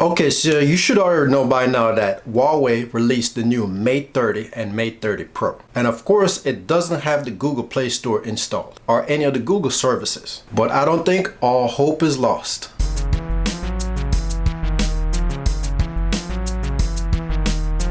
Okay, so you should already know by now that Huawei released the new Mate 30 and Mate 30 Pro. And of course, it doesn't have the Google Play Store installed or any of the Google services. But I don't think all hope is lost.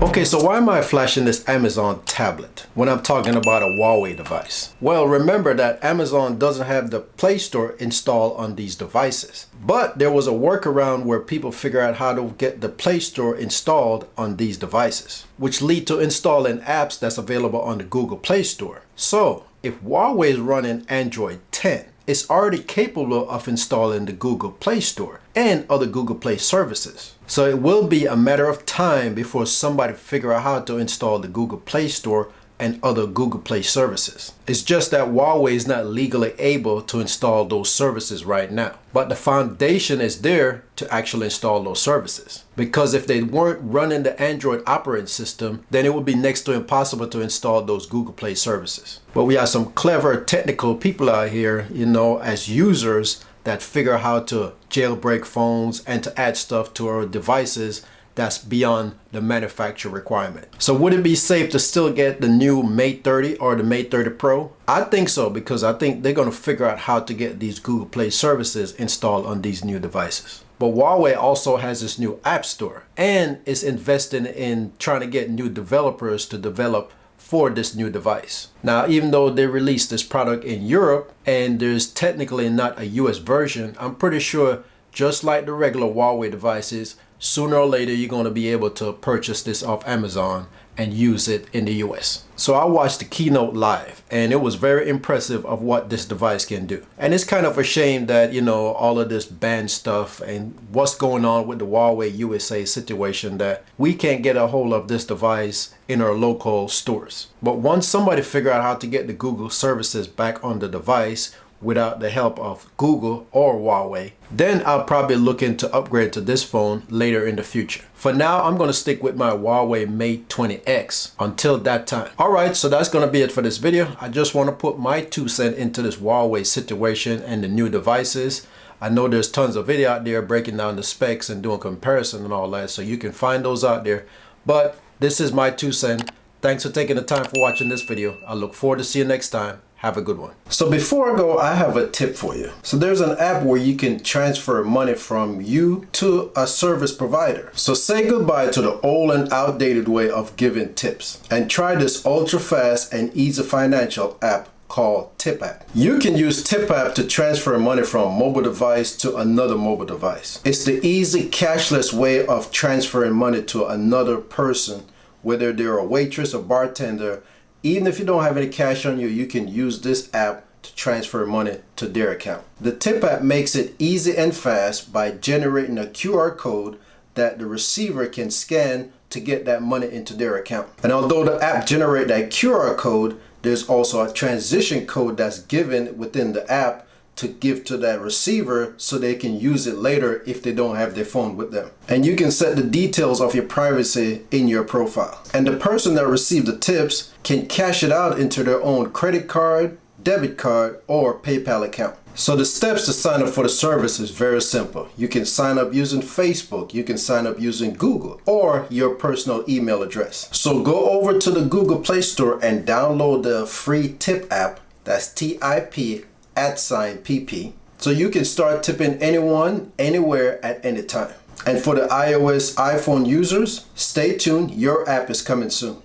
Okay, so why am I flashing this Amazon tablet when I'm talking about a Huawei device? Well, remember that Amazon doesn't have the Play Store installed on these devices. But there was a workaround where people figure out how to get the Play Store installed on these devices, which lead to installing apps that's available on the Google Play Store. So if Huawei is running Android 10, it's already capable of installing the Google Play Store and other Google Play services. So it will be a matter of time before somebody figure out how to install the Google Play Store and other Google Play services. It's just that Huawei is not legally able to install those services right now. But the foundation is there to actually install those services. Because if they weren't running the Android operating system, then it would be next to impossible to install those Google Play services. But we have some clever technical people out here, as users that figure out how to jailbreak phones and to add stuff to our devices that's beyond the manufacturer requirement. So would it be safe to still get the new Mate 30 or the Mate 30 Pro? I think so, because I think they're going to figure out how to get these Google Play services installed on these new devices. But Huawei also has this new app store and is investing in trying to get new developers to develop for this new device. Now, even though they released this product in Europe and there's technically not a US version, I'm pretty sure just like the regular Huawei devices, sooner or later you're going to be able to purchase this off Amazon and use it in the US. So I watched the keynote live and it was very impressive of what this device can do. And it's kind of a shame that, all of this banned stuff and what's going on with the Huawei USA situation, that we can't get a hold of this device in our local stores. But once somebody figure out how to get the Google services back on the device without the help of Google or Huawei, then I'll probably look into upgrade to this phone later in the future. For now, I'm going to stick with my Huawei Mate 20X until that time. Alright, so that's going to be it for this video. I just want to put my 2 cents into this Huawei situation and the new devices. I know there's tons of video out there breaking down the specs and doing comparison and all that, so you can find those out there. But this is my 2 cents. Thanks for taking the time for watching this video. I look forward to see you next time. Have a good one. So before I go, I have a tip for you. So there's an app where you can transfer money from you to a service provider. So say goodbye to the old and outdated way of giving tips and try this ultra fast and easy financial app called TipApp. You can use TipApp to transfer money from a mobile device to another mobile device. It's the easy cashless way of transferring money to another person, whether they're a waitress or bartender. Even if you don't have any cash on you, you can use this app to transfer money to their account. The Tip app makes it easy and fast by generating a QR code that the receiver can scan to get that money into their account. And although the app generates that QR code, there's also a transition code that's given within the app to give to that receiver so they can use it later if they don't have their phone with them. And you can set the details of your privacy in your profile. And the person that received the tips can cash it out into their own credit card, debit card, or PayPal account. So the steps to sign up for the service is very simple. You can sign up using Facebook, you can sign up using Google, or your personal email address. So go over to the Google Play Store and download the free Tip app, that's TIP @PP, so you can start tipping anyone, anywhere, at any time. And for the iOS iPhone users, stay tuned, your app is coming soon.